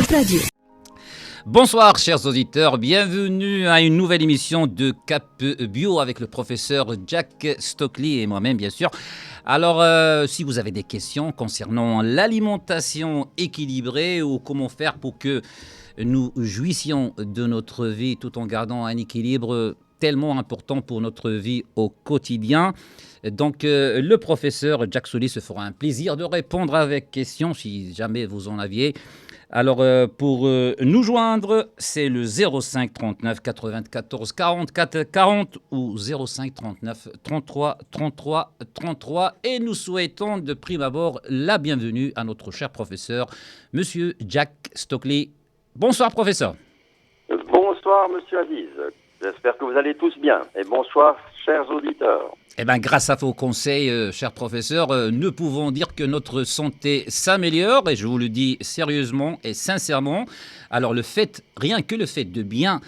Radio. Bonsoir chers auditeurs, bienvenue à une nouvelle émission de Cap Bio avec le professeur Jack Stockley et moi-même bien sûr. Alors si vous avez des questions concernant l'alimentation équilibrée ou comment faire pour que nous jouissions de notre vie tout en gardant un équilibre tellement important pour notre vie au quotidien. Donc le professeur Jack Stockley se fera un plaisir de répondre avec questions si jamais vous en aviez. Alors, pour nous joindre, c'est le 05 39 94 44 40 ou 05 39 33 33 33. Et nous souhaitons de prime abord la bienvenue à notre cher professeur, Monsieur Jack Stockley. Bonsoir, professeur. Bonsoir, Monsieur Aziz. J'espère que vous allez tous bien. Et bonsoir, chers auditeurs. Eh bien, grâce à vos conseils, cher professeur, nous pouvons dire que notre santé s'améliore, et je vous le dis sérieusement et sincèrement. Alors, rien que le fait de bien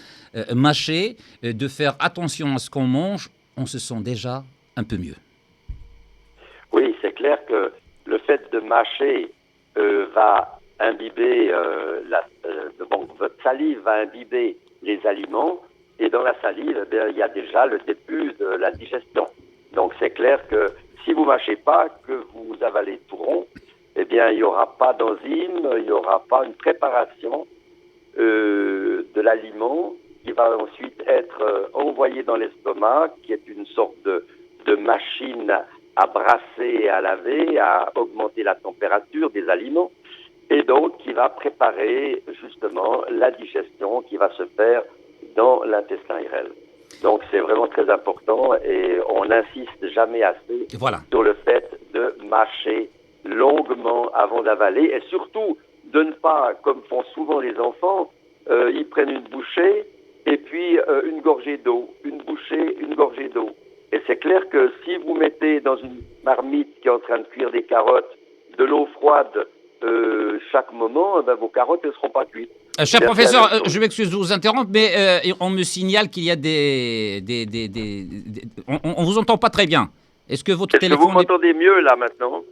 mâcher, de faire attention à ce qu'on mange, on se sent déjà un peu mieux. Oui, c'est clair que le fait de mâcher va imbiber, votre salive va imbiber les aliments, et dans la salive, il y a déjà le début de la digestion. Donc c'est clair que si vous mâchez pas, que vous avalez tout rond, eh bien il n'y aura pas d'enzyme, il n'y aura pas une préparation de l'aliment qui va ensuite être envoyé dans l'estomac, qui est une sorte de machine à brasser et à laver, à augmenter la température des aliments, et donc qui va préparer justement la digestion qui va se faire dans l'intestin grêle. Donc c'est vraiment très important et on n'insiste jamais assez sur le fait de mâcher longuement avant d'avaler et surtout de ne pas, comme font souvent les enfants, ils prennent une bouchée et puis une gorgée d'eau, une bouchée, une gorgée d'eau. Et c'est clair que si vous mettez dans une marmite qui est en train de cuire des carottes de l'eau froide chaque moment, vos carottes ne seront pas cuites. Cher professeur, je m'excuse de vous interrompre, mais on me signale qu'il y a on vous entend pas très bien. Est-ce que votre téléphone... Est-ce que vous m'entendez mieux là maintenant?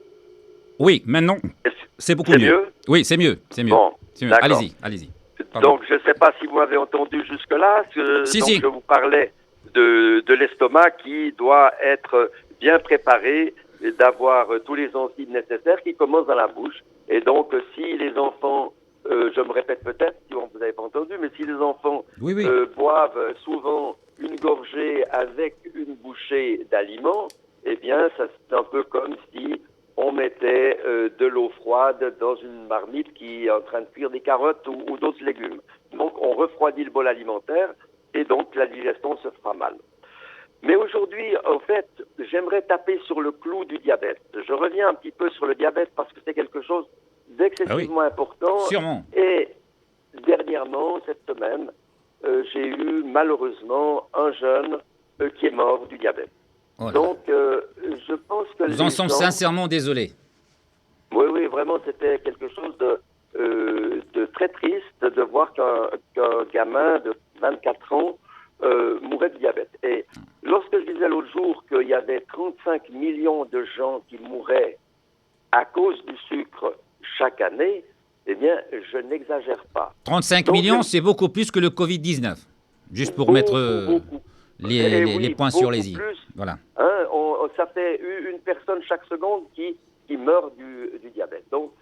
Oui, maintenant, c'est beaucoup mieux. Oui, c'est mieux. Bon, c'est mieux. Allez-y. Pardon. Donc, je ne sais pas si vous m'avez entendu jusque-là. Si. Je vous parlais de l'estomac qui doit être bien préparé, d'avoir tous les enzymes nécessaires qui commencent dans la bouche. Et donc, si les enfants... je me répète peut-être, si vous n'avez pas entendu, mais si les enfants boivent souvent une gorgée avec une bouchée d'aliments, eh bien, ça c'est un peu comme si on mettait de l'eau froide dans une marmite qui est en train de cuire des carottes ou d'autres légumes. Donc, on refroidit le bol alimentaire et donc la digestion se fera mal. Mais aujourd'hui, en fait, j'aimerais taper sur le clou du diabète. Je reviens un petit peu sur le diabète parce que c'est quelque chose d'excessivement important. Sûrement. Et dernièrement, cette semaine, j'ai eu malheureusement un jeune qui est mort du diabète. Oh donc, je pense que nous en sommes sincèrement désolés. Oui, vraiment, c'était quelque chose de très triste de voir qu'un gamin de 24 ans mourait de diabète. Et lorsque je disais l'autre jour qu'il y avait 35 millions de gens qui mouraient à cause du sucre chaque année, eh bien, je n'exagère pas. 35 millions, c'est beaucoup plus que le Covid-19. Juste pour mettre les points sur les i. Voilà. Ça fait une personne chaque seconde qui meurt du diabète. Donc,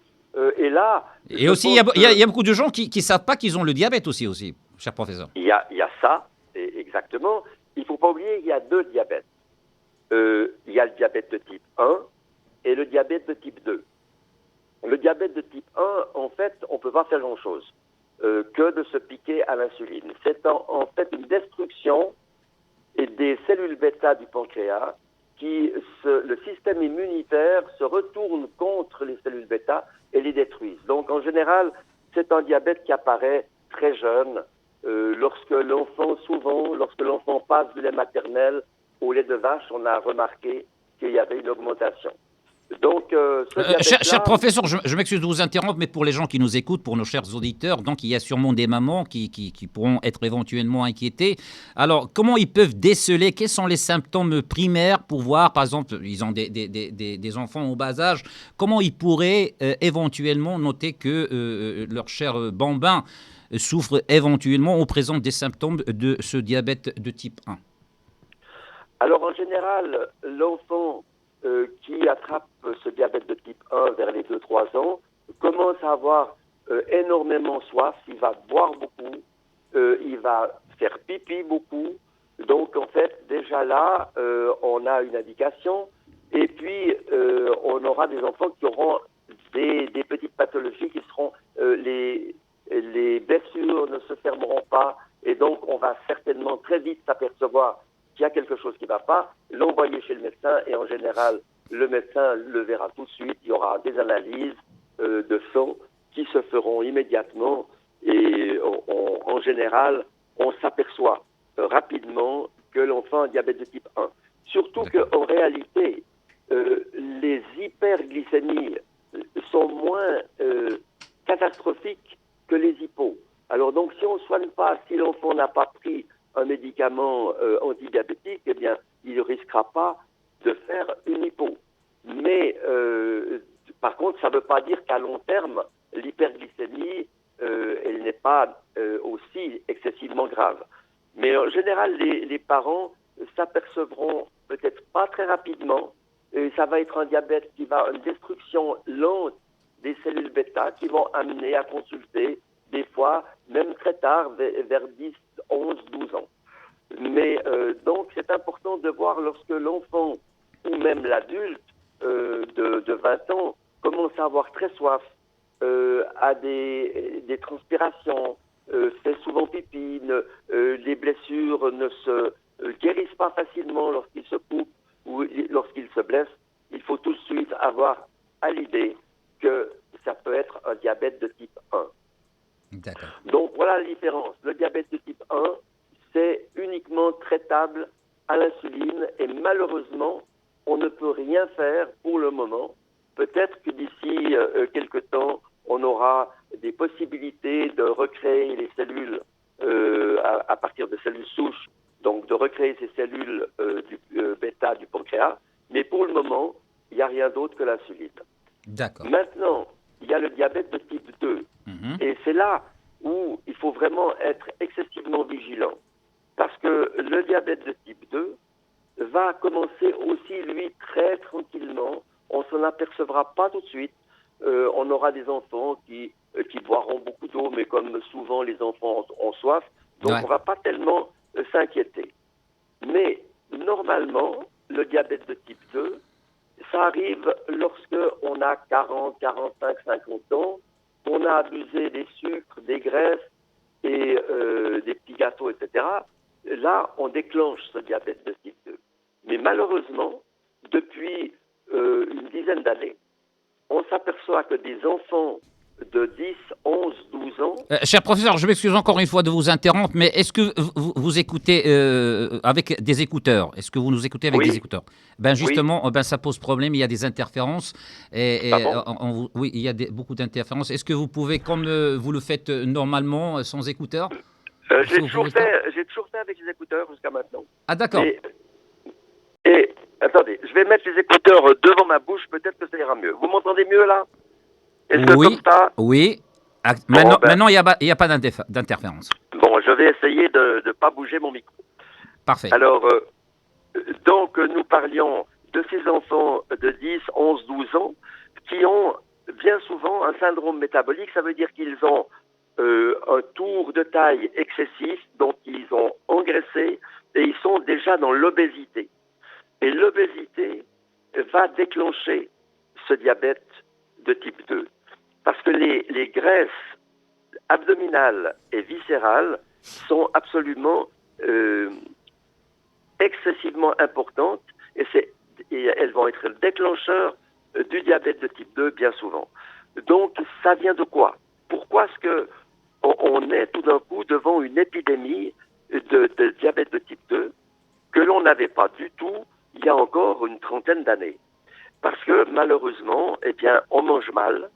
et là... Et aussi, il y a beaucoup de gens qui ne savent pas qu'ils ont le diabète aussi, cher professeur. Il y a ça, exactement. Il ne faut pas oublier qu'il y a deux diabètes. Il y a le diabète de type 1 et le diabète de type 2. Le diabète de type 1, en fait, on ne peut pas faire grand-chose que de se piquer à l'insuline. C'est en fait une destruction des cellules bêta du pancréas le système immunitaire se retourne contre les cellules bêta et les détruisent. Donc, en général, c'est un diabète qui apparaît très jeune. Lorsque l'enfant passe du lait maternel au lait de vache, on a remarqué qu'il y avait une augmentation. Donc, ce Cher diabète-là, professeur, je m'excuse de vous interrompre, mais pour les gens qui nous écoutent, pour nos chers auditeurs, donc il y a sûrement des mamans qui pourront être éventuellement inquiétées. Alors, comment ils peuvent déceler, quels sont les symptômes primaires pour voir, par exemple, ils ont des enfants au bas âge, comment ils pourraient éventuellement noter que leur cher bambin souffre éventuellement ou présente des symptômes de ce diabète de type 1? alors en général, l'enfant qui attrape ce diabète de type 1 vers les 2-3 ans commence à avoir énormément soif, il va boire beaucoup, il va faire pipi beaucoup. Donc en fait, déjà là, on a une indication. Et puis, on aura des enfants qui auront des petites pathologies qui seront les blessures ne se fermeront pas. Et donc, on va certainement très vite s'apercevoir qu'il y a quelque chose qui ne va pas, l'envoyer chez le médecin. Et en général, le médecin le verra tout de suite. Il y aura des analyses de sang qui se feront immédiatement. Et en général, on s'aperçoit rapidement que l'enfant a un diabète de type 1. Surtout qu'en réalité, les hyperglycémies sont moins catastrophiques que les hypos. Alors donc, si on ne soigne pas, si l'enfant n'a pas pris un médicament antidiabétique, eh bien, il ne risquera pas de faire une hypo. Mais par contre, ça ne veut pas dire qu'à long terme, l'hyperglycémie, elle n'est pas aussi excessivement grave. Mais en général, les parents s'apercevront peut-être pas très rapidement. Et ça va être un diabète qui va, une destruction lente des cellules bêta qui vont amener à consulter des fois, même très tard, vers 10, 11, 12 ans. Mais donc, c'est important de voir lorsque l'enfant ou même l'adulte de 20 ans commence à avoir très soif, a des transpirations, fait souvent pipi, les blessures ne se guérissent pas facilement lorsqu'il se coupe ou lorsqu'il se blesse. Il faut tout de suite avoir à l'idée que ça peut être un diabète de type 1. D'accord. Donc voilà la différence. Le diabète de type 1, c'est uniquement traitable à l'insuline et malheureusement, on ne peut rien faire pour le moment. Peut-être que d'ici quelques temps, on aura des possibilités de recréer les cellules à partir de cellules souches, donc de recréer ces cellules du bêta du pancréas. Mais pour le moment, il n'y a rien d'autre que l'insuline. D'accord. Maintenant, il y a le diabète de type 2. Et c'est là où il faut vraiment être excessivement vigilant. Parce que le diabète de type 2 va commencer aussi, lui, très tranquillement. On ne s'en apercevra pas tout de suite. On aura des enfants qui boiront beaucoup d'eau, mais comme souvent les enfants ont soif, donc on ne va pas tellement s'inquiéter. Mais normalement, le diabète de type 2, ça arrive lorsque on a 40, 45, 50 ans, on a abusé des sucres, des graisses et des petits gâteaux, etc. Là, on déclenche ce diabète de type 2. Mais malheureusement, depuis une dizaine d'années, on s'aperçoit que des enfants de 10, 11, 12 ans... Cher professeur, je m'excuse encore une fois de vous interrompre, mais est-ce que vous écoutez avec des écouteurs? Est-ce que vous nous écoutez avec des écouteurs? Ben justement, ben ça pose problème, il y a des interférences. Oui, il y a beaucoup d'interférences. Est-ce que vous pouvez, comme vous le faites normalement, sans écouteurs? J'ai toujours fait avec les écouteurs jusqu'à maintenant. Ah d'accord. Et attendez, je vais mettre les écouteurs devant ma bouche, peut-être que ça ira mieux. Vous m'entendez mieux là? Est-ce que comme ça? Oui. Maintenant, il n'y a pas d'interférence. Bon, je vais essayer de ne pas bouger mon micro. Parfait. Alors, donc, nous parlions de ces enfants de 10, 11, 12 ans qui ont bien souvent un syndrome métabolique. Ça veut dire qu'ils ont un tour de taille excessif, donc ils ont engraissé et ils sont déjà dans l'obésité. Et l'obésité va déclencher ce diabète de type 2. Parce que les graisses abdominales et viscérales sont absolument excessivement importantes et elles vont être le déclencheur du diabète de type 2 bien souvent. Donc, ça vient de quoi? Pourquoi est-ce qu'on est tout d'un coup devant une épidémie de diabète de type 2 que l'on n'avait pas du tout il y a encore une trentaine d'années? parce que malheureusement, eh bien, on mange mal.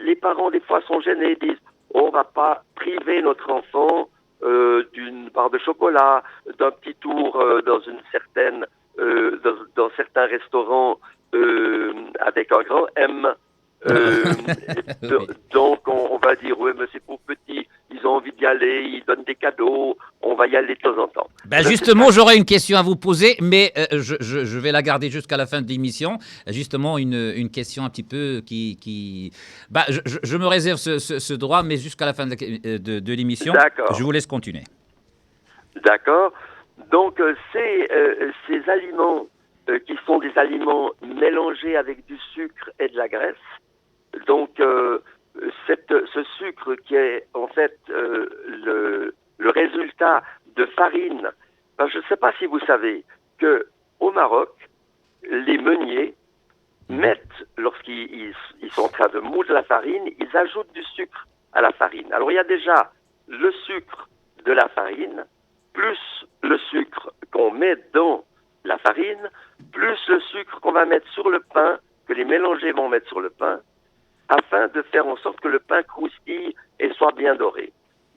Les parents, des fois, sont gênés, disent on va pas priver notre enfant d'une barre de chocolat, d'un petit tour dans une certaine, dans certains restaurants avec un grand M. Euh, Oui. donc, on va dire oui, mais c'est pour petit. Ils ont envie d'y aller, ils donnent des cadeaux. On va y aller de temps en temps. Ben Eh ben, justement, j'aurais une question à vous poser, mais je vais la garder jusqu'à la fin de l'émission. Justement, une question un petit peu Ben, je me réserve ce droit, mais jusqu'à la fin de l'émission, je d'accord, vous laisse continuer. d'accord. Donc, ces aliments qui sont des aliments mélangés avec du sucre et de la graisse. Donc, ce sucre qui est en fait le résultat de farine. Ben, je ne sais pas si vous savez que au Maroc, les meuniers mettent, lorsqu'ils sont en train de moudre la farine, ils ajoutent du sucre à la farine. Alors, il y a déjà le sucre de la farine, plus le sucre qu'on met dans la farine, plus le sucre qu'on va mettre sur le pain, que les mélangés vont mettre sur le pain, afin de faire en sorte que le pain croustille et soit bien doré.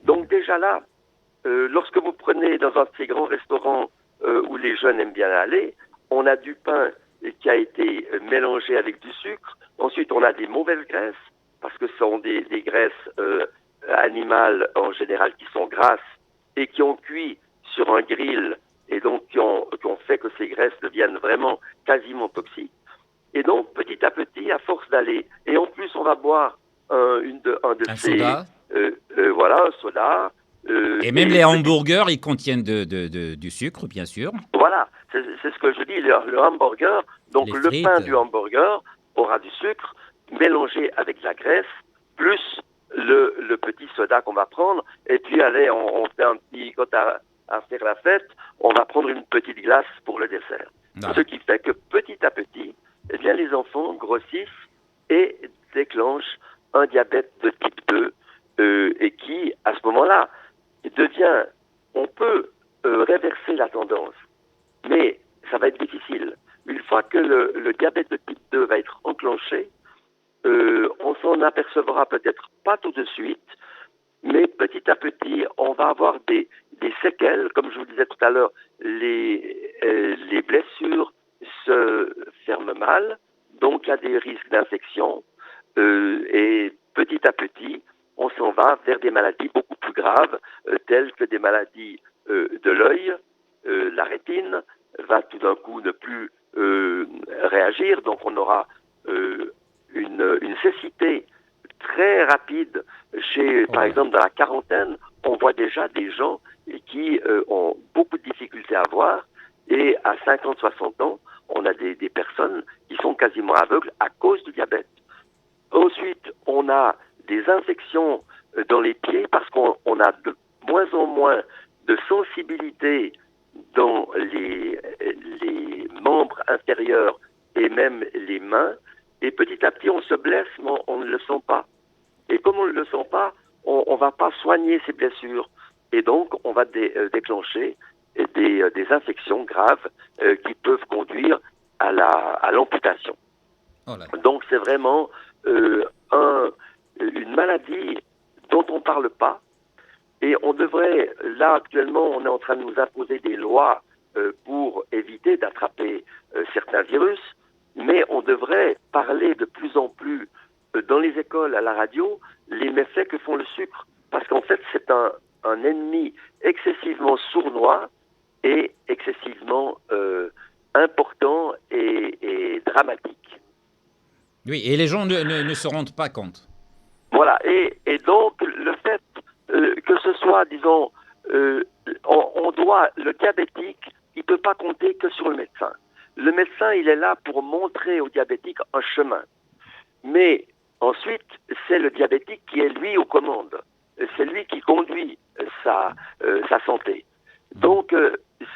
Donc déjà là, lorsque vous prenez dans un de ces grands restaurants où les jeunes aiment bien aller, on a du pain qui a été mélangé avec du sucre. Ensuite, on a des mauvaises graisses, parce que ce sont des graisses animales en général qui sont grasses et qui ont cuit sur un grill et donc qui ont fait que ces graisses deviennent vraiment quasiment toxiques. Et donc, petit à petit, à force d'aller, et en plus, on va boire un de Un ces, soda. voilà, un soda. Et même Et les petit, hamburgers, ils contiennent du sucre, bien sûr. voilà, c'est ce que je dis, le hamburger. Donc, Les le pain frites. du hamburger aura du sucre mélangé avec de la graisse, plus le petit soda qu'on va prendre. Et puis, allez, on fait un petit, quand à faire la fête, on va prendre une petite glace pour le dessert. Ce Voilà. qui fait que petit à petit, eh bien, les enfants grossissent et déclenchent un diabète de type 2 et qui, à ce moment-là, devient, on peut réverser la tendance, mais ça va être difficile. Une fois que le diabète de type 2 va être enclenché, on s'en apercevra peut-être pas tout de suite, mais petit à petit, on va avoir des séquelles, comme je vous disais tout à l'heure, les blessures se ferment mal, donc il y a des risques d'infection, et petit à petit, on s'en va vers des maladies beaucoup plus graves, telles que des maladies de l'œil, la rétine va tout d'un coup ne plus réagir, donc on aura une cécité très rapide chez, Oh par là là. exemple, dans la quarantaine, on voit déjà des gens qui ont beaucoup de difficultés à voir et à 50, 60 ans, on a des personnes qui sont quasiment aveugles à cause du diabète. Ensuite, on a des infections dans les pieds parce qu'on a de moins en moins de sensibilité dans les membres inférieurs et même les mains. Et petit à petit, on se blesse, mais on ne le sent pas. Et comme on ne le sent pas, on ne va pas soigner ces blessures. Et donc, on va déclencher des infections graves qui peuvent conduire à l'amputation. Oh là là. Donc, c'est vraiment une maladie dont on ne parle pas. Et on devrait, là actuellement, on est en train de nous imposer des lois pour éviter d'attraper certains virus, mais on devrait parler de plus en plus dans les écoles, à la radio, les méfaits que font le sucre. Parce qu'en fait, c'est un ennemi excessivement sournois et excessivement important et dramatique. Oui, et les gens ne se rendent pas compte. Voilà, et donc le fait que ce soit, disons, on doit, le diabétique, il ne peut pas compter que sur le médecin. Le médecin, il est là pour montrer au diabétique un chemin. Mais ensuite, c'est le diabétique qui est lui aux commandes. C'est lui qui conduit sa santé. Donc,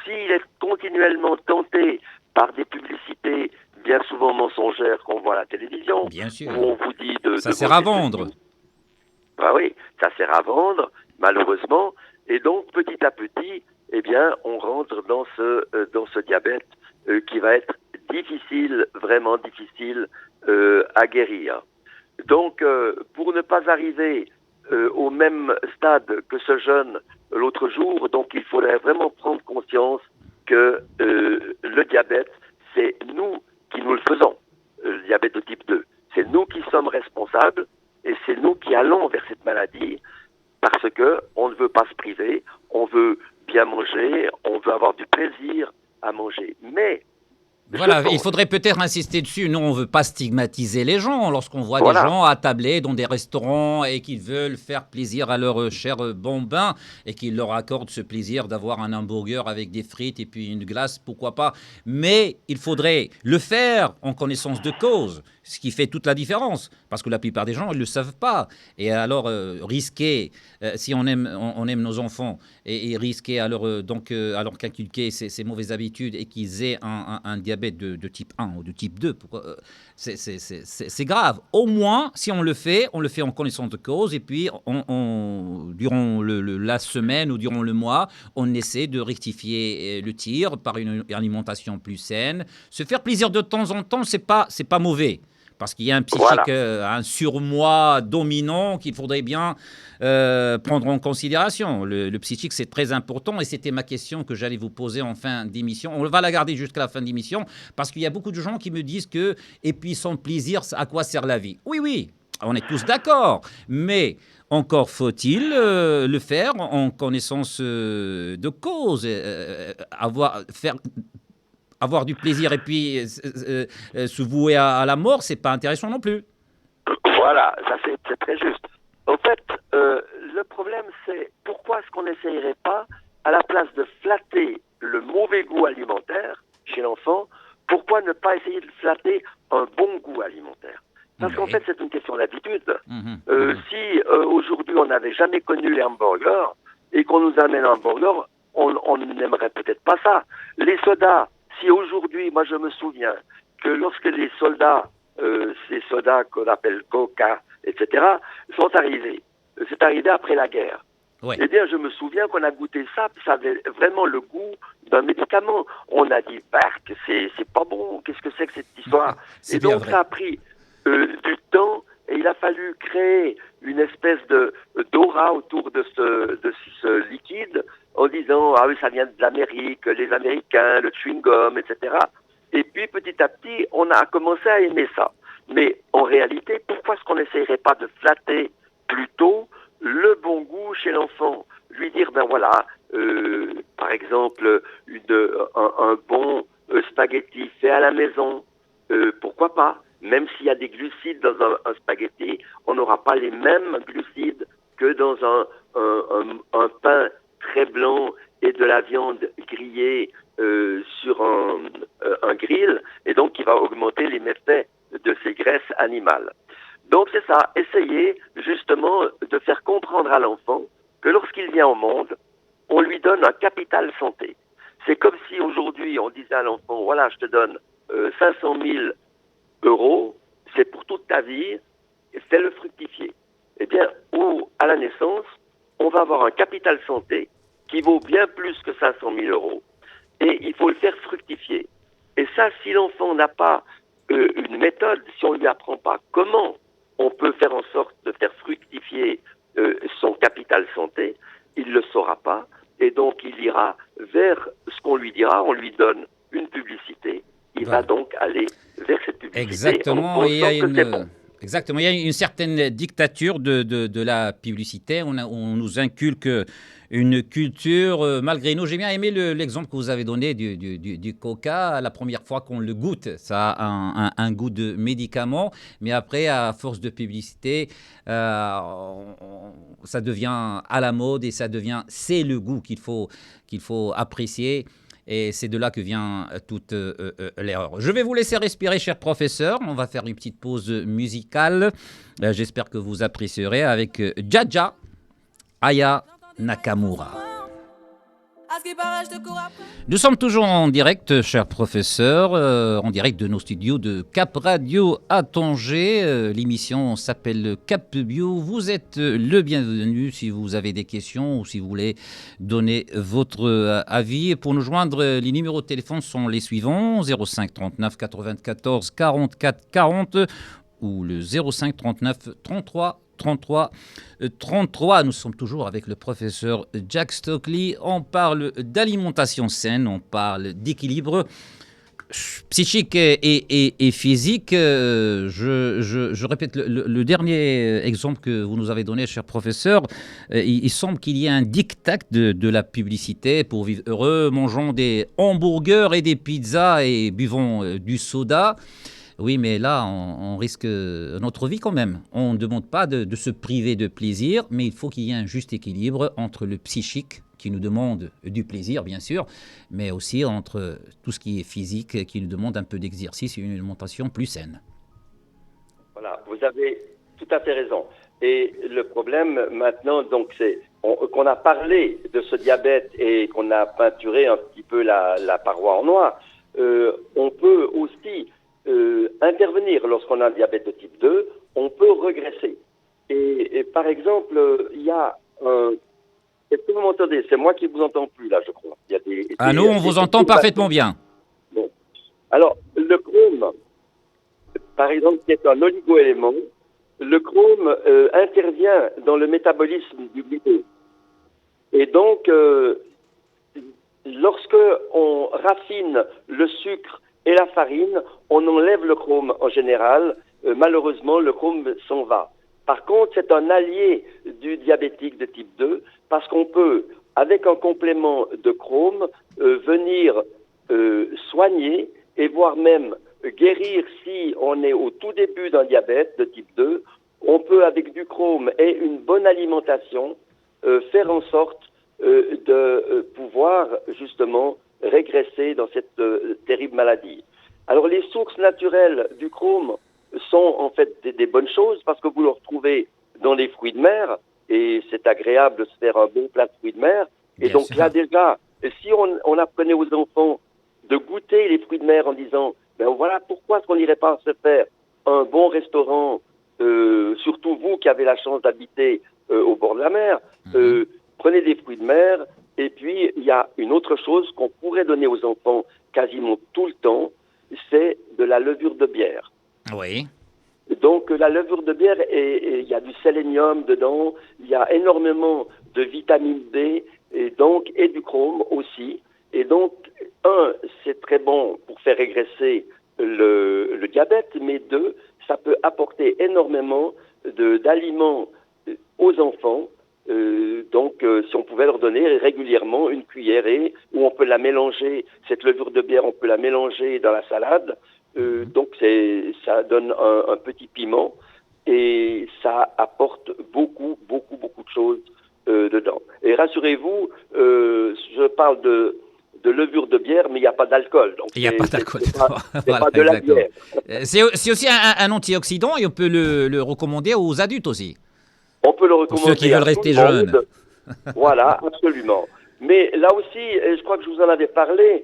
s'il est continuellement tenté par des publicités bien souvent mensongères qu'on voit à la télévision, Bien où sûr. on vous dit Ça de sert à voter vendre. ceci. Ah oui, ça sert à vendre, malheureusement. Et donc, petit à petit, eh bien, on rentre dans ce diabète qui va être difficile, vraiment difficile à guérir. Donc, pour ne pas arriver au même stade que ce jeune l'autre jour, donc il faudrait vraiment prendre conscience que le diabète, c'est nous qui nous le faisons, le diabète de type 2. C'est nous qui sommes responsables et c'est nous qui allons vers cette maladie parce que on ne veut pas se priver, on veut bien manger, on veut avoir du plaisir à manger. Mais voilà, il faudrait peut-être insister dessus. Nous, on ne veut pas stigmatiser les gens. Lorsqu'on voit des gens attablés dans des restaurants et qu'ils veulent faire plaisir à leurs chers bambins et qu'ils leur accordent ce plaisir d'avoir un hamburger avec des frites et puis une glace, pourquoi pas. Mais il faudrait le faire en connaissance de cause, ce qui fait toute la différence. Parce que la plupart des gens, ils ne le savent pas. Et alors, risquer, si on aime nos enfants, et risquer à leur inculquer ces mauvaises habitudes et qu'ils aient un diabète de type 1 ou de type 2, c'est grave. Au moins, si on le fait en connaissance de cause et puis durant la semaine ou durant le mois, on essaie de rectifier le tir par une alimentation plus saine. Se faire plaisir de temps en temps, c'est pas mauvais. Parce qu'il y a un psychique, un surmoi dominant qu'il faudrait bien prendre en considération. Le psychique, c'est très important et c'était ma question que j'allais vous poser en fin d'émission. On va la garder jusqu'à la fin d'émission parce qu'il y a beaucoup de gens qui me disent que, et puis sans plaisir, à quoi sert la vie ? Oui, on est tous d'accord, mais encore faut-il le faire en connaissance de cause, avoir du plaisir et puis se vouer à la mort, c'est pas intéressant non plus. Voilà, ça c'est très juste. En fait, le problème c'est pourquoi est-ce qu'on n'essayerait pas, à la place de flatter le mauvais goût alimentaire chez l'enfant, pourquoi ne pas essayer de flatter un bon goût alimentaire ? Parce qu'en fait, c'est une question d'habitude. Si aujourd'hui on n'avait jamais connu les hamburgers et qu'on nous amène un hamburger, on n'aimerait peut-être pas ça. Les sodas. Si aujourd'hui, moi je me souviens que lorsque les soldats, ces sodas qu'on appelle Coca, etc., sont arrivés, c'est arrivé après la guerre. Ouais. Eh bien, je me souviens qu'on a goûté ça, puis ça avait vraiment le goût d'un médicament. On a dit, que c'est pas bon, qu'est-ce que c'est que cette histoire ? Et donc ça a pris du temps, et il a fallu créer une espèce d'aura autour de ce liquide, en disant, ah oui, ça vient de l'Amérique, les Américains, le chewing-gum, etc. Et puis, petit à petit, on a commencé à aimer ça. Mais en réalité, pourquoi est-ce qu'on n'essayerait pas de flatter plutôt le bon goût chez l'enfant ? Lui dire, ben voilà, par exemple, un bon spaghetti fait à la maison, pourquoi pas ? Même s'il y a des glucides dans un spaghetti, on n'aura pas les mêmes glucides que dans un pain très blanc et de la viande grillée sur un grill, et donc qui va augmenter les méfaits de ces graisses animales. Donc c'est ça, essayer justement de faire comprendre à l'enfant que lorsqu'il vient au monde, on lui donne un capital santé. C'est comme si aujourd'hui on disait à l'enfant, voilà, je te donne 500 000 euros, c'est pour toute ta vie, fais-le fructifier. Eh bien, à la naissance, on va avoir un capital santé qui vaut bien plus que 500 000 euros. Et il faut le faire fructifier. Et ça, si l'enfant n'a pas une méthode, si on ne lui apprend pas comment on peut faire en sorte de faire fructifier son capital santé, il ne le saura pas. Et donc, il ira vers ce qu'on lui dira. On lui donne une publicité. Il va donc aller vers cette publicité. Exactement. Exactement. Il y a une certaine dictature de la publicité. On nous inculque une culture, malgré nous. J'ai bien aimé l'exemple que vous avez donné du coca. La première fois qu'on le goûte, ça a un goût de médicament. Mais après, à force de publicité, ça devient à la mode et c'est le goût qu'il faut apprécier. Et c'est de là que vient toute l'erreur. Je vais vous laisser respirer, cher professeur. On va faire une petite pause musicale. J'espère que vous apprécierez avec Jaja Aya Nakamura. Nous sommes toujours en direct, chers professeurs, en direct de nos studios de Cap Radio à Tanger. L'émission s'appelle Cap Bio. Vous êtes le bienvenu si vous avez des questions ou si vous voulez donner votre avis. Pour nous joindre, les numéros de téléphone sont les suivants, 05 39 94 44 40 ou le 05 39 33 33. Nous sommes toujours avec le professeur Jack Stockley. On parle d'alimentation saine, on parle d'équilibre psychique et physique. Je répète le dernier exemple que vous nous avez donné, cher professeur. Il semble qu'il y ait un diktat de la publicité pour vivre heureux. Mangeons des hamburgers et des pizzas et buvons du soda. Oui, mais là, on risque notre vie quand même. On ne demande pas de se priver de plaisir, mais il faut qu'il y ait un juste équilibre entre le psychique, qui nous demande du plaisir, bien sûr, mais aussi entre tout ce qui est physique, qui nous demande un peu d'exercice et une alimentation plus saine. Voilà, vous avez tout à fait raison. Et le problème maintenant, donc, c'est qu'on a parlé de ce diabète et qu'on a peinturé un petit peu la paroi en noir. On peut aussi intervenir lorsqu'on a un diabète de type 2, on peut regresser. Et par exemple, il y a un... Est-ce que vous m'entendez? C'est moi qui vous entends plus, là, je crois. Il y a nous, on vous entend parfaitement bien. Bon. Alors, le chrome, par exemple, qui est un oligoélément, le chrome intervient dans le métabolisme du glucose. Et donc, lorsque on raffine le sucre et la farine, on enlève le chrome en général. Malheureusement, le chrome s'en va. Par contre, c'est un allié du diabétique de type 2 parce qu'on peut, avec un complément de chrome, venir soigner et voire même guérir si on est au tout début d'un diabète de type 2. On peut, avec du chrome et une bonne alimentation, faire en sorte de pouvoir justement régresser dans cette terrible maladie. Alors les sources naturelles du chrome sont en fait des bonnes choses parce que vous le retrouvez dans les fruits de mer et c'est agréable de se faire un bon plat de fruits de mer. Et bien donc sûr. Là déjà, si on apprenait aux enfants de goûter les fruits de mer en disant ben voilà pourquoi est-ce qu'on n'irait pas se faire un bon restaurant, surtout vous qui avez la chance d'habiter au bord de la mer, prenez des fruits de mer. Et puis, il y a une autre chose qu'on pourrait donner aux enfants quasiment tout le temps, c'est de la levure de bière. Oui. Donc, la levure de bière, il y a du sélénium dedans, il y a énormément de vitamine D et du chrome aussi. Et donc, c'est très bon pour faire régresser le diabète, mais deux, ça peut apporter énormément d'aliments aux enfants. Donc, si on pouvait leur donner régulièrement une cuillerée, où on peut la mélanger, cette levure de bière, on peut la mélanger dans la salade. Donc, ça donne un petit piment et ça apporte beaucoup de choses dedans. Et rassurez-vous, je parle de levure de bière, mais il n'y a pas d'alcool. Donc il n'y a pas d'alcool. C'est pas de la bière. C'est aussi un antioxydant et on peut le recommander aux adultes aussi. On peut le recommander. Pour ceux qui veulent rester jeunes. Voilà, absolument. Mais là aussi, je crois que je vous en avais parlé,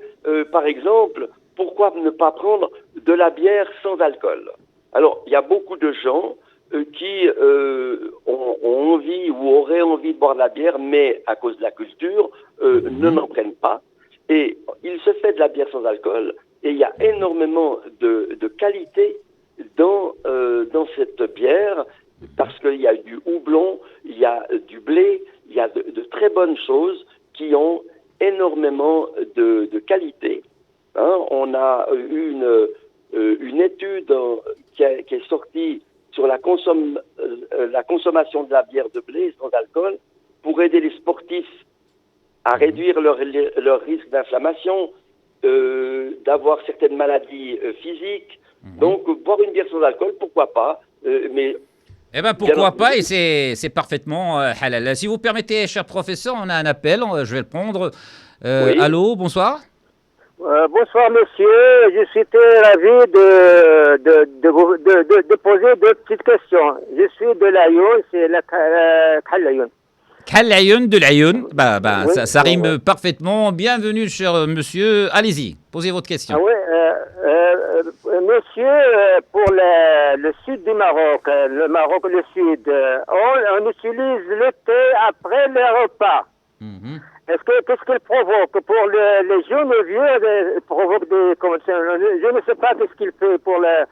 par exemple, pourquoi ne pas prendre de la bière sans alcool? Alors, il y a beaucoup de gens qui ont envie ou auraient envie de boire de la bière, mais à cause de la culture, n'en prennent pas. Et il se fait de la bière sans alcool, et il y a énormément de qualité dans cette bière, parce qu'il y a du houblon, il y a du blé, il y a de très bonnes choses qui ont énormément de qualité. Hein, on a eu une étude qui est sortie sur la consommation de la bière de blé sans alcool pour aider les sportifs à réduire leur risque d'inflammation, d'avoir certaines maladies physiques. Donc, boire une bière sans alcool, pourquoi pas, mais... Eh bien, pourquoi pas, et c'est parfaitement halal. Si vous permettez, cher professeur, on a un appel, je vais le prendre. Oui. Allô, bonsoir. Bonsoir, monsieur. Je suis très ravi de poser deux petites questions. Je suis de l'Aïon, c'est la Khalayoun. Khallayoun de l'Ayoun. Oui, Ça rime parfaitement. Bienvenue, cher monsieur. Allez-y, posez votre question. ah oui, monsieur, pour le sud du Maroc, le Maroc, le sud, on utilise le thé après le repas. Mhm. Qu'est-ce qu'il provoque pour les jeunes vieux, il provoque comment ça, je ne sais pas qu'est-ce qu'il fait pour la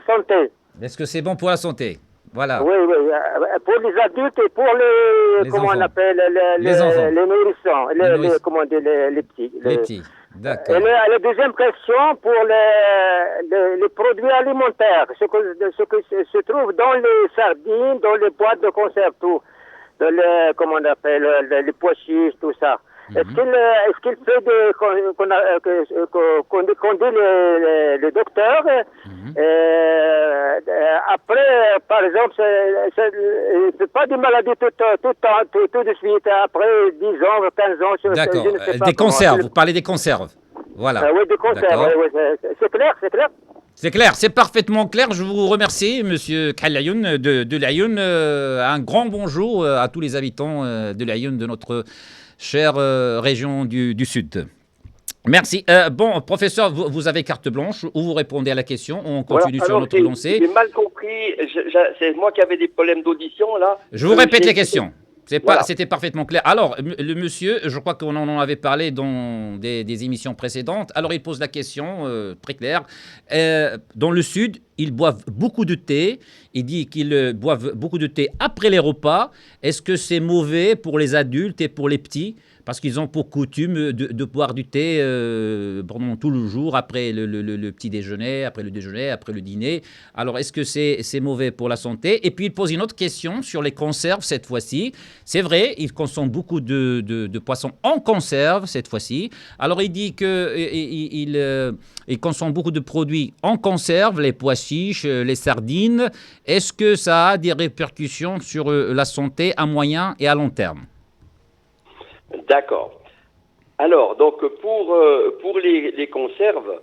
santé. Est-ce que c'est bon pour la santé? Voilà, Oui, oui, pour les adultes et pour les comment enfants. on appelle, Les enfants. les nourrissons, comment dire, les petits. Les petits. Et D'accord. la deuxième question pour les produits alimentaires, ce que se trouve dans les sardines, dans les boîtes de conserve, tout, dans comment on appelle, les pois chiches, tout ça. Est-ce qu'il fait qu'on dit le docteur, après, par exemple, c'est pas des maladies tout de suite, après 10 ans, 15 ans, D'accord. je ne sais pas Des comment. conserves, vous parlez des conserves. Voilà. Oui, des conserves, D'accord. c'est clair, c'est clair. C'est clair, c'est parfaitement clair. Je vous remercie, monsieur Khallayoun de l'Ayoun. Un grand bonjour à tous les habitants de l'Ayoun, de notre chère région du Sud. Merci. Bon, professeur, vous avez carte blanche ou vous répondez à la question. On continue Voilà. sur Alors, notre lancée. j'ai mal compris. C'est moi qui avais des problèmes d'audition, là. Je vous répète j'ai- les questions. Voilà. C'était parfaitement clair. Alors, le monsieur, je crois qu'on en avait parlé dans des émissions précédentes. Alors, il pose la question très claire. Dans le Sud, ils boivent beaucoup de thé. Il dit qu'ils boivent beaucoup de thé après les repas. Est-ce que c'est mauvais pour les adultes et pour les petits? Parce qu'ils ont pour coutume de boire du thé pendant tout le jour, après le petit déjeuner, après le déjeuner, après le dîner. Alors, est-ce que c'est mauvais pour la santé? Et puis, il pose une autre question sur les conserves cette fois-ci. C'est vrai, ils consomment beaucoup de poissons en conserve cette fois-ci. Alors, il dit qu'il consomme beaucoup de produits en conserve, les pois chiches, les sardines. Est-ce que ça a des répercussions sur la santé à moyen et à long terme? D'accord. Alors, donc, pour les conserves,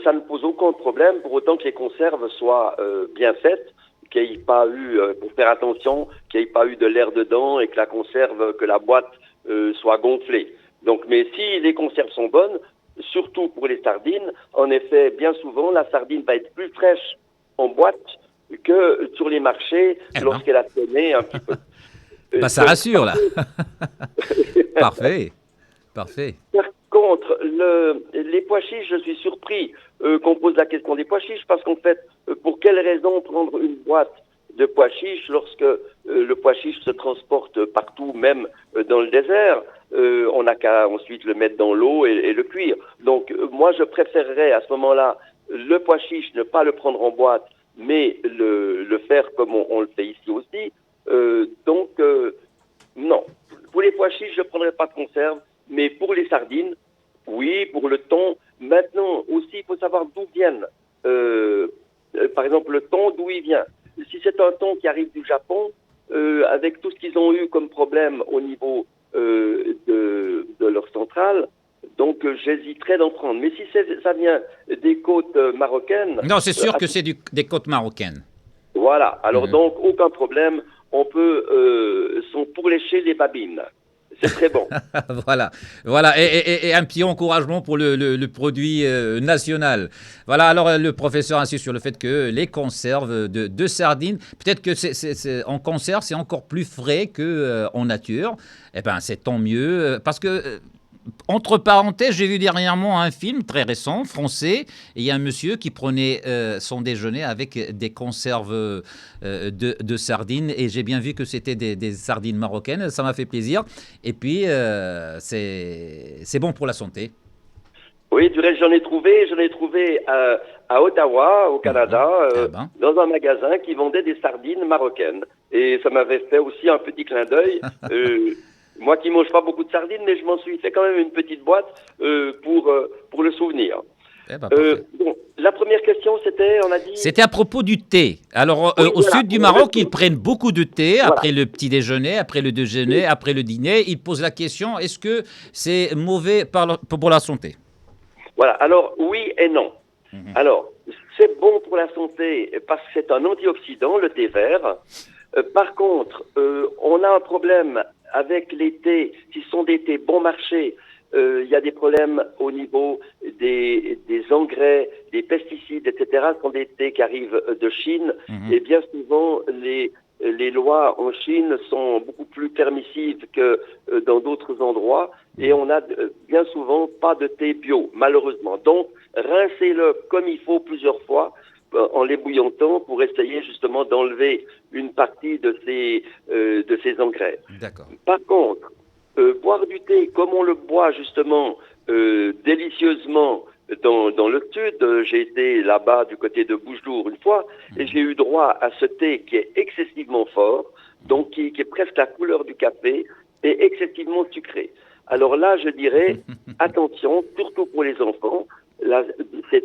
ça ne pose aucun problème, pour autant que les conserves soient bien faites, qu'il n'y ait pas eu, pour faire attention, qu'il n'y ait pas eu de l'air dedans et que la conserve, que la boîte soit gonflée. Donc, mais si les conserves sont bonnes, surtout pour les sardines, en effet, bien souvent, la sardine va être plus fraîche en boîte que sur les marchés lorsqu'elle a traîné un petit peu. Ça rassure, là. Parfait. Parfait. Par contre, les pois chiches, je suis surpris qu'on pose la question des pois chiches, parce qu'en fait, pour quelle raison prendre une boîte de pois chiches lorsque le pois chiche se transporte partout, même dans le désert? On n'a qu'à ensuite le mettre dans l'eau et le cuire. Donc, moi, je préférerais à ce moment-là le pois chiche, ne pas le prendre en boîte, mais le faire comme on le fait ici aussi. Non. Pour les pois chiches, je ne prendrai pas de conserve, mais pour les sardines, oui, pour le thon. Maintenant, aussi, il faut savoir d'où viennent. Par exemple, le thon, d'où il vient. Si c'est un thon qui arrive du Japon, avec tout ce qu'ils ont eu comme problème au niveau de leur centrale, donc j'hésiterais d'en prendre. Mais si ça vient des côtes marocaines... Non, c'est sûr que c'est des côtes marocaines. Voilà. Alors donc, aucun problème. On peut... sont pour lécher les babines. C'est très bon. Voilà. Et un petit encouragement pour le produit national. Voilà, alors le professeur insiste sur le fait que les conserves de sardines, peut-être que en conserve, c'est encore plus frais qu'en nature. Eh bien, c'est tant mieux, parce que... Entre parenthèses, j'ai vu dernièrement un film très récent, français, et il y a un monsieur qui prenait son déjeuner avec des conserves de sardines, et j'ai bien vu que c'était des sardines marocaines, ça m'a fait plaisir, et puis c'est bon pour la santé. Oui, du reste, j'en ai trouvé à Ottawa, au Canada, dans un magasin qui vendait des sardines marocaines, et ça m'avait fait aussi un petit clin d'œil. Moi qui mange pas beaucoup de sardines, mais je m'en suis fait quand même une petite boîte pour le souvenir. Bon, la première question, c'était, on a dit... C'était à propos du thé. Alors, oui, au sud du Maroc, ils prennent beaucoup de thé après le petit déjeuner, après le déjeuner, après le dîner. Ils posent la question, est-ce que c'est mauvais pour la santé? Voilà, alors oui et non. Alors, c'est bon pour la santé parce que c'est un antioxydant, le thé vert. Par contre, on a un problème avec les thés, s'ils sont des thés bon marché, il y a des problèmes au niveau des engrais, des pesticides, etc. Ce sont des thés qui arrivent de Chine. Et bien souvent, les lois en Chine sont beaucoup plus permissives que dans d'autres endroits. Et on a bien souvent pas de thé bio, malheureusement. Donc, rincez-le comme il faut plusieurs fois en l'ébouillantant pour essayer justement d'enlever une partie de ces engrais. D'accord. Par contre, boire du thé comme on le boit justement délicieusement dans le sud, j'ai été là-bas du côté de Bouchedour une fois et j'ai eu droit à ce thé qui est excessivement fort, donc qui est presque la couleur du café et excessivement sucré. Alors là, je dirais, attention, surtout pour les enfants, là, c'est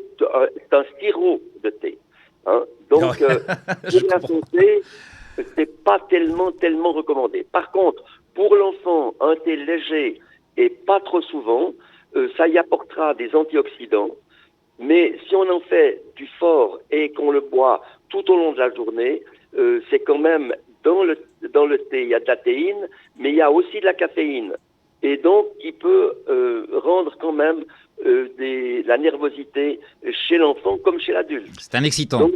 un sirop de thé. Hein. Donc, pour la santé, c'est pas tellement recommandé. Par contre, pour l'enfant, un thé léger et pas trop souvent, ça y apportera des antioxydants. Mais si on en fait du fort et qu'on le boit tout au long de la journée, c'est quand même dans le thé, il y a de la théine, mais il y a aussi de la caféine. Et donc, il peut rendre quand même la nervosité chez l'enfant comme chez l'adulte. C'est un excitant. Donc,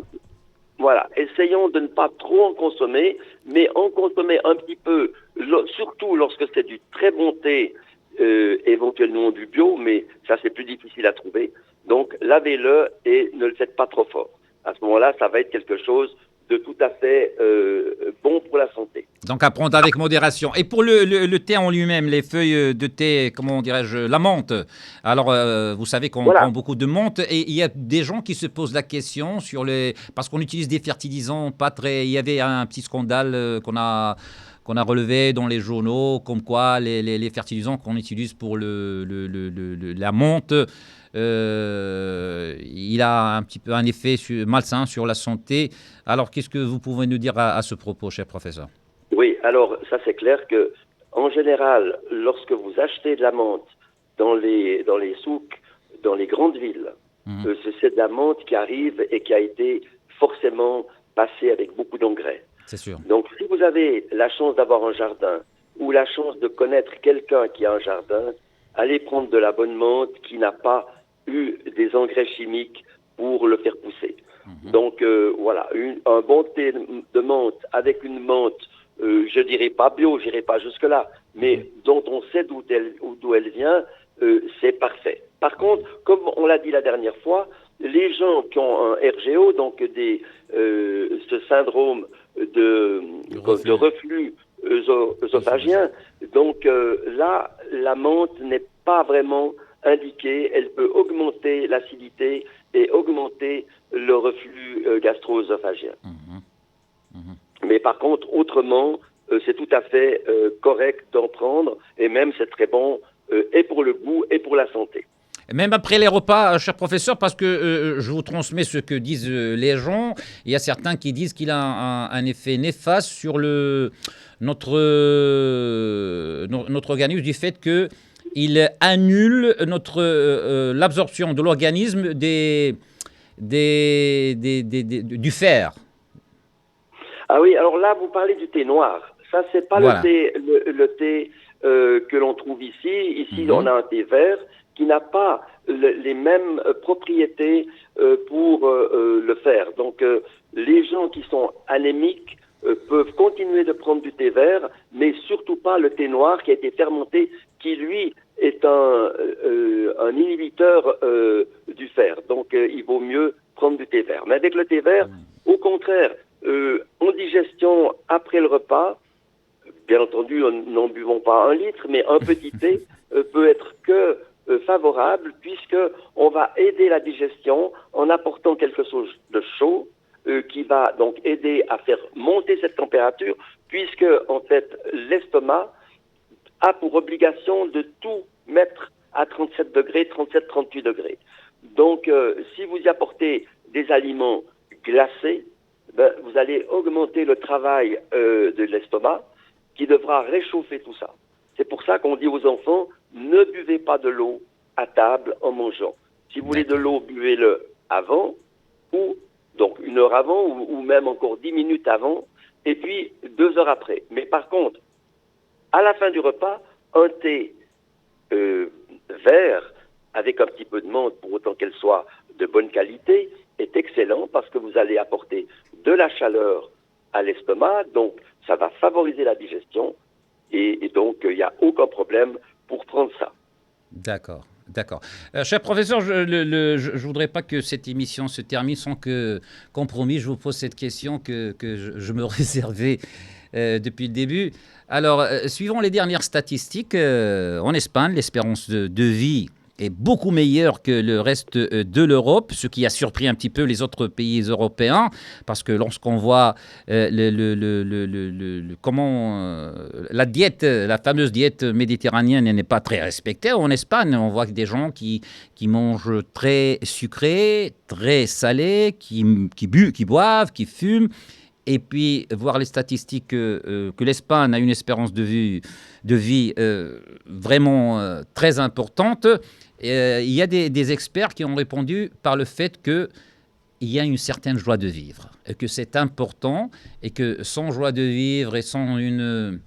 voilà, essayons de ne pas trop en consommer, mais en consommer un petit peu, surtout lorsque c'est du très bon thé, éventuellement du bio, mais ça c'est plus difficile à trouver. Donc lavez-le et ne le faites pas trop fort. À ce moment-là, ça va être quelque chose de tout à fait bon pour la santé. Donc à prendre avec modération. Et pour le thé en lui-même, les feuilles de thé, comment dirais-je, la menthe. Alors vous savez qu'on prend beaucoup de menthe et il y a des gens qui se posent la question sur parce qu'on utilise des fertilisants pas très. Il y avait un petit scandale qu'on a relevé dans les journaux, comme quoi les fertilisants qu'on utilise pour la menthe, il a un petit peu un effet malsain sur la santé. Alors, qu'est-ce que vous pouvez nous dire à ce propos, cher professeur? Oui, alors ça c'est clair que, en général, lorsque vous achetez de la menthe dans les souks, dans les grandes villes, c'est de la menthe qui arrive et qui a été forcément passée avec beaucoup d'engrais. C'est sûr. Donc, si vous avez la chance d'avoir un jardin ou la chance de connaître quelqu'un qui a un jardin, allez prendre de la bonne menthe qui n'a pas eu des engrais chimiques pour le faire pousser. Donc, voilà, un bon thé de menthe avec une menthe, je dirais pas bio, j'irai pas jusque-là, mais dont on sait d'où elle vient, c'est parfait. Par contre, comme on l'a dit la dernière fois, les gens qui ont un RGO, donc ce syndrome de reflux œsophagien, donc là, la menthe n'est pas vraiment indiquée. Elle peut augmenter l'acidité et augmenter le reflux gastro-œsophagien. Mais par contre, autrement, c'est tout à fait correct d'en prendre, et même c'est très bon et pour le goût et pour la santé. Même après les repas, cher professeur, parce que je vous transmets ce que disent les gens. Il y a certains qui disent qu'il a un effet néfaste sur notre organisme, du fait qu'il annule l'absorption de l'organisme du fer. Ah oui, alors là, vous parlez du thé noir. Ça, c'est pas le thé que l'on trouve ici. Ici, on a un thé vert qui n'a pas les mêmes propriétés pour le fer. Donc, les gens qui sont anémiques peuvent continuer de prendre du thé vert, mais surtout pas le thé noir qui a été fermenté, qui, lui, est un inhibiteur du fer. Donc, il vaut mieux prendre du thé vert. Mais avec le thé vert, au contraire, en digestion après le repas, bien entendu, n'en buvons pas 1 litre, mais un petit thé peut être que favorable, puisque on va aider la digestion en apportant quelque chose de chaud qui va donc aider à faire monter cette température, puisque en fait l'estomac a pour obligation de tout mettre à 37 degrés, 37-38 degrés. Donc si vous y apportez des aliments glacés, vous allez augmenter le travail de l'estomac qui devra réchauffer tout ça. C'est pour ça qu'on dit aux enfants, ne buvez pas de l'eau à table en mangeant. Si vous voulez de l'eau, buvez-le avant, ou donc 1 heure avant, ou même encore 10 minutes avant, et puis 2 heures après. Mais par contre, À la fin du repas, un thé vert avec un petit peu de menthe, pour autant qu'elle soit de bonne qualité, est excellent parce que vous allez apporter de la chaleur à l'estomac, donc ça va favoriser la digestion et donc il n'y a aucun problème pour prendre ça. D'accord, d'accord. Cher professeur, je ne voudrais pas que cette émission se termine sans que, compromis, je vous pose cette question que je me réservais depuis le début. Alors, suivant les dernières statistiques, en Espagne, l'espérance de vie est beaucoup meilleure que le reste de l'Europe, ce qui a surpris un petit peu les autres pays européens, parce que lorsqu'on voit comment la diète, la fameuse diète méditerranéenne n'est pas très respectée en Espagne, on voit que des gens qui mangent très sucré, très salé, qui boivent, qui fument. Et puis, voir les statistiques que l'Espagne a une espérance de vie vraiment très importante. Il y a des experts qui ont répondu par le fait qu'il y a une certaine joie de vivre, et que c'est important, et que sans joie de vivre et sans une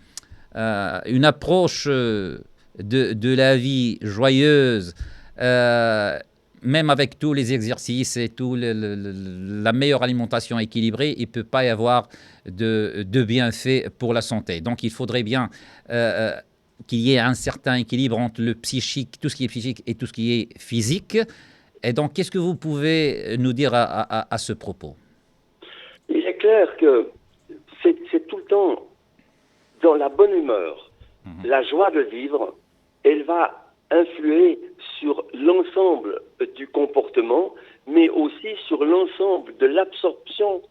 approche de la vie joyeuse, même avec tous les exercices et la meilleure alimentation équilibrée, il ne peut pas y avoir de bienfaits pour la santé. Donc il faudrait bien qu'il y ait un certain équilibre entre le psychique, tout ce qui est psychique et tout ce qui est physique. Et donc qu'est-ce que vous pouvez nous dire à ce propos? Il est clair que c'est tout le temps dans la bonne humeur. La joie de vivre, elle va influer sur l'ensemble du comportement, mais aussi sur l'ensemble de l'absorption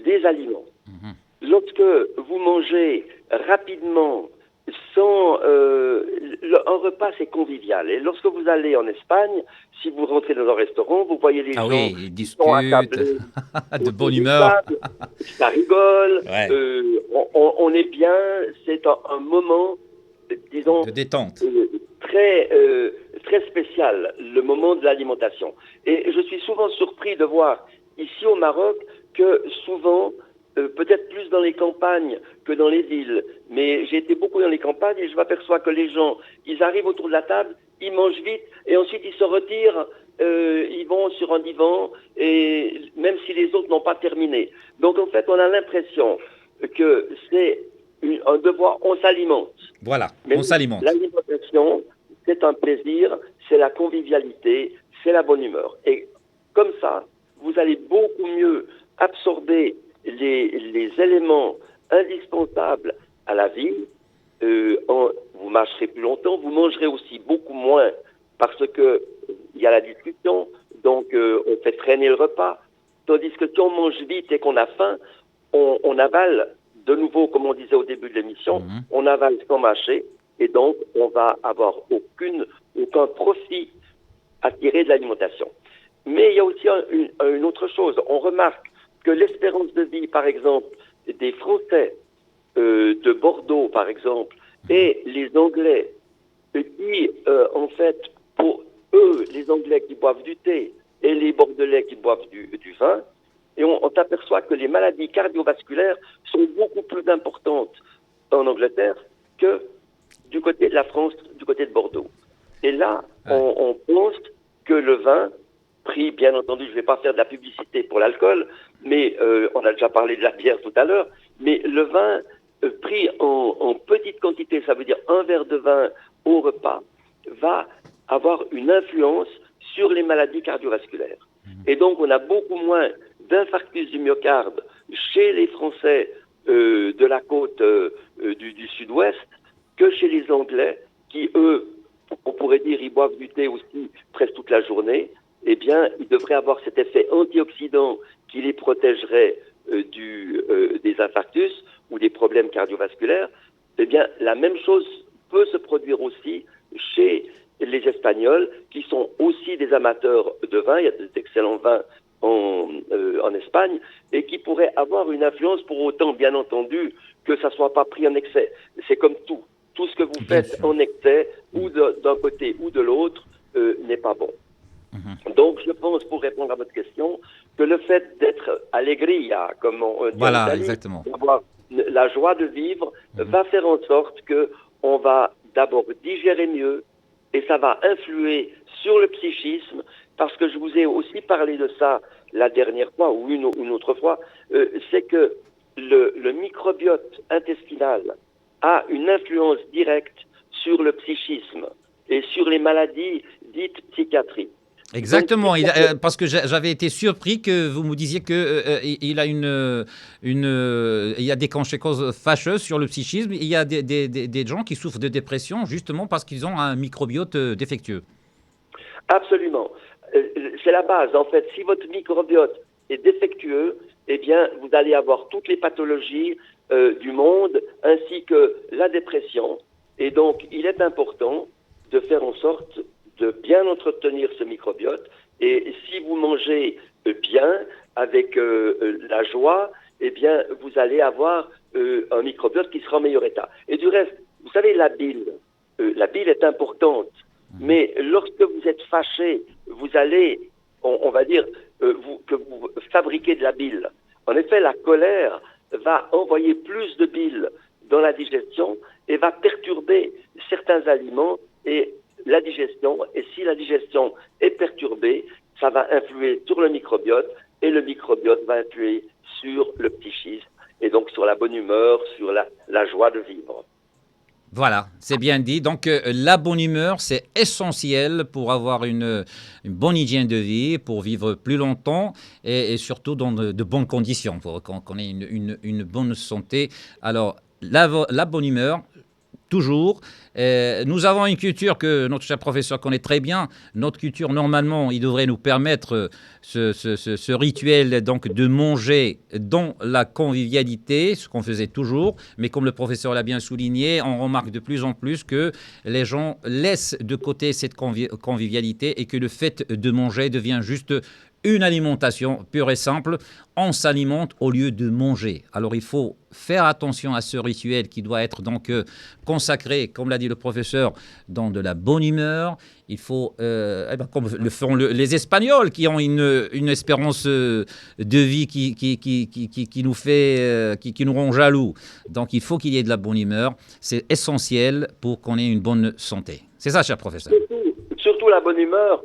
des aliments. Lorsque vous mangez rapidement, sans un repas, c'est convivial. Et lorsque vous allez en Espagne, si vous rentrez dans un restaurant, vous voyez les gens ils qui sont attablés de bonne humeur. Ça rigole, Ouais. on est bien, c'est un moment, disons, de détente. Très spécial, le moment de l'alimentation. Et je suis souvent surpris de voir ici au Maroc que souvent, peut-être plus dans les campagnes que dans les villes, mais j'ai été beaucoup dans les campagnes et je m'aperçois que les gens, ils arrivent autour de la table, ils mangent vite et ensuite ils se retirent, ils vont sur un divan, et même si les autres n'ont pas terminé. Donc en fait, on a l'impression que c'est un devoir, on s'alimente. Voilà, mais on s'alimente. L'alimentation, c'est un plaisir, c'est la convivialité, c'est la bonne humeur. Et comme ça, vous allez beaucoup mieux absorber les éléments indispensables à la vie. Vous marcherez plus longtemps, vous mangerez aussi beaucoup moins parce que il y a la discussion, donc on fait traîner le repas. Tandis que si on mange vite et qu'on a faim, on avale de nouveau, comme on disait au début de l'émission, on avale sans mâcher. Et donc, on va avoir aucun profit à tirer de l'alimentation. Mais il y a aussi une autre chose. On remarque que l'espérance de vie, par exemple, des Français de Bordeaux, par exemple, et les Anglais, qui, en fait, pour eux, les Anglais qui boivent du thé et les Bordelais qui boivent du vin, et on s'aperçoit que les maladies cardiovasculaires sont beaucoup plus importantes en Angleterre que du côté de la France, du côté de Bordeaux. Et là, on pense que le vin, pris, bien entendu, je ne vais pas faire de la publicité pour l'alcool, mais on a déjà parlé de la bière tout à l'heure, mais le vin pris en petite quantité, ça veut dire un verre de vin au repas, va avoir une influence sur les maladies cardiovasculaires. Et donc, on a beaucoup moins d'infarctus du myocarde chez les Français de la côte du sud-ouest que chez les Anglais qui, eux, on pourrait dire, ils boivent du thé aussi presque toute la journée. Eh bien, ils devraient avoir cet effet antioxydant qui les protégerait des infarctus ou des problèmes cardiovasculaires. Eh bien, la même chose peut se produire aussi chez les Espagnols, qui sont aussi des amateurs de vin. Il y a d'excellents vins en Espagne, et qui pourraient avoir une influence, pour autant, bien entendu, que ça ne soit pas pris en excès. C'est comme tout. Tout ce que vous faites en excès, ou d'un côté ou de l'autre, n'est pas bon. Donc, je pense, pour répondre à votre question, que le fait d'être allegria, comme on dit en Italie, d'avoir la joie de vivre va faire en sorte que on va d'abord digérer mieux et ça va influer sur le psychisme, parce que je vous ai aussi parlé de ça la dernière fois ou une autre fois, c'est que le microbiote intestinal a une influence directe sur le psychisme et sur les maladies dites psychiatriques. Exactement, parce que j'avais été surpris que vous me disiez qu'il a il y a des conséquences fâcheuses sur le psychisme. Il y a des gens qui souffrent de dépression justement parce qu'ils ont un microbiote défectueux. Absolument. C'est la base. En fait, si votre microbiote est défectueux, eh bien, vous allez avoir toutes les pathologies du monde ainsi que la dépression. Et donc, il est important de faire en sorte de bien entretenir ce microbiote. Et si vous mangez bien, avec la joie, eh bien, vous allez avoir un microbiote qui sera en meilleur état. Et du reste, vous savez, la bile est importante. Mais lorsque vous êtes fâché, vous allez, on va dire, que vous fabriquez de la bile. En effet, la colère va envoyer plus de bile dans la digestion et va perturber certains aliments et la digestion. Et si la digestion est perturbée, ça va influer sur le microbiote et le microbiote va influer sur le psychisme et donc sur la bonne humeur, sur la joie de vivre. Voilà, c'est bien dit. Donc, la bonne humeur, c'est essentiel pour avoir une bonne hygiène de vie, pour vivre plus longtemps et surtout dans de bonnes conditions, pour qu'on ait une bonne santé. Alors, la bonne humeur, toujours. Nous avons une culture que notre cher professeur connaît très bien. Notre culture, normalement, il devrait nous permettre ce rituel donc, de manger dans la convivialité, ce qu'on faisait toujours. Mais comme le professeur l'a bien souligné, on remarque de plus en plus que les gens laissent de côté cette convivialité et que le fait de manger devient juste une alimentation pure et simple. On s'alimente au lieu de manger. Alors il faut faire attention à ce rituel qui doit être donc consacré, comme l'a dit le professeur, dans de la bonne humeur. Il faut, comme le font les Espagnols, qui ont une espérance de vie qui nous fait, qui nous rend jaloux. Donc il faut qu'il y ait de la bonne humeur. C'est essentiel pour qu'on ait une bonne santé. C'est ça, cher professeur. Surtout la bonne humeur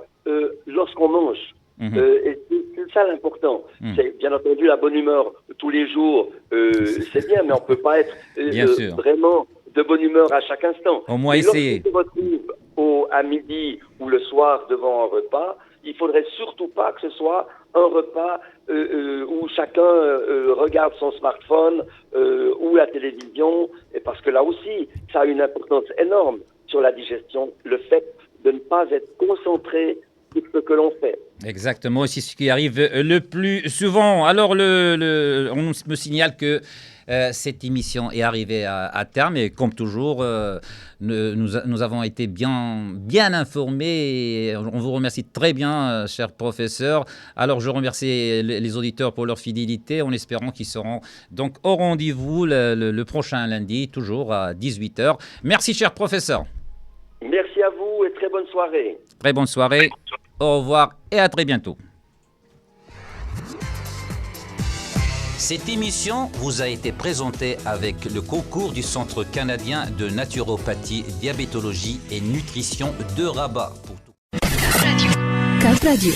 lorsqu'on mange. Et c'est ça l'important. C'est bien entendu la bonne humeur tous les jours, c'est bien, mais on ne peut pas être vraiment de bonne humeur à chaque instant. Au moins essayer. Lorsqu'on se retrouve à midi ou le soir devant un repas, il ne faudrait surtout pas que ce soit un repas où chacun regarde son smartphone ou la télévision, et parce que là aussi, ça a une importance énorme sur la digestion, le fait de ne pas être concentré sur ce que l'on fait. Exactement, c'est ce qui arrive le plus souvent. Alors, on me signale que cette émission est arrivée à terme et comme toujours, nous avons été bien informés et on vous remercie très bien, cher professeur. Alors, je remercie les auditeurs pour leur fidélité en espérant qu'ils seront donc au rendez-vous le prochain lundi, toujours à 18h. Merci, cher professeur. Merci à vous et très bonne soirée. Très bonne soirée. Au revoir et à très bientôt. Cette émission vous a été présentée avec le concours du Centre canadien de naturopathie, diabétologie et nutrition de Rabat. Cap Radio.